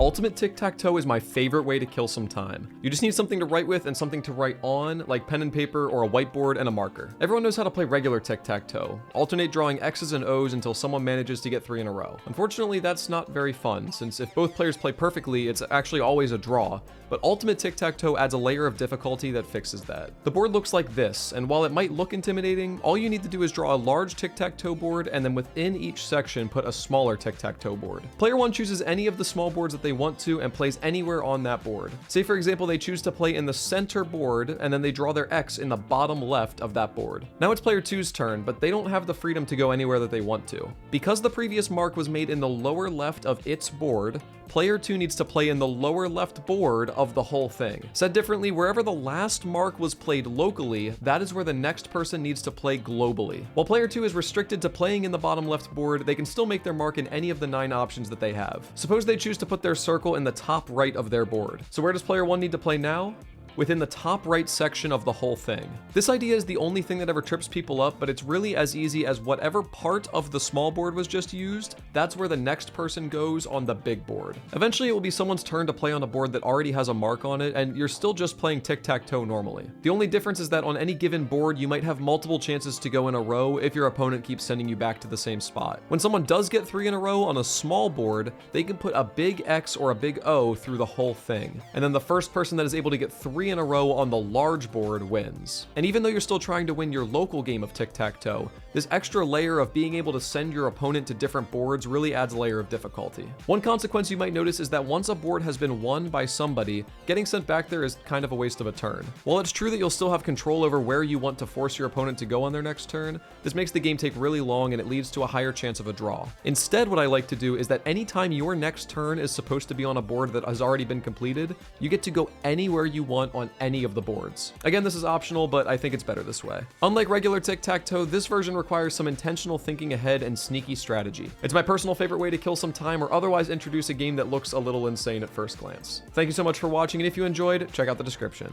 Ultimate Tic Tac Toe is my favorite way to kill some time. You just need something to write with and something to write on, like pen and paper or a whiteboard and a marker. Everyone knows how to play regular Tic Tac Toe. Alternate drawing X's and O's until someone manages to get 3 in a row. Unfortunately, that's not very fun, since if both players play perfectly, it's actually always a draw. But Ultimate Tic Tac Toe adds a layer of difficulty that fixes that. The board looks like this, and while it might look intimidating, all you need to do is draw a large Tic Tac Toe board, and then within each section put a smaller Tic Tac Toe board. Player 1 chooses any of the small boards that they want to and plays anywhere on that board. Say for example they choose to play in the center board and then they draw their X in the bottom left of that board. Now it's player 2's turn, but they don't have the freedom to go anywhere that they want to. Because the previous mark was made in the lower left of its board, player 2 needs to play in the lower left board of the whole thing. Said differently, wherever the last mark was played locally, that is where the next person needs to play globally. While player 2 is restricted to playing in the bottom left board, they can still make their mark in any of the 9 options that they have. Suppose they choose to put their circle in the top right of their board. So where does player 1 need to play now? Within the top right section of the whole thing. This idea is the only thing that ever trips people up, but it's really as easy as whatever part of the small board was just used, that's where the next person goes on the big board. Eventually it will be someone's turn to play on a board that already has a mark on it, and you're still just playing tic-tac-toe normally. The only difference is that on any given board, you might have multiple chances to go in a row if your opponent keeps sending you back to the same spot. When someone does get 3 in a row on a small board, they can put a big X or a big O through the whole thing. And then the first person that is able to get 3 in a row on the large board wins. And even though you're still trying to win your local game of tic-tac-toe, this extra layer of being able to send your opponent to different boards really adds a layer of difficulty. One consequence you might notice is that once a board has been won by somebody, getting sent back there is kind of a waste of a turn. While it's true that you'll still have control over where you want to force your opponent to go on their next turn, this makes the game take really long and it leads to a higher chance of a draw. Instead, what I like to do is that anytime your next turn is supposed to be on a board that has already been completed, you get to go anywhere you want on any of the boards. Again, this is optional, but I think it's better this way. Unlike regular tic-tac-toe, this version requires some intentional thinking ahead and sneaky strategy. It's my personal favorite way to kill some time or otherwise introduce a game that looks a little insane at first glance. Thank you so much for watching, and if you enjoyed, check out the description.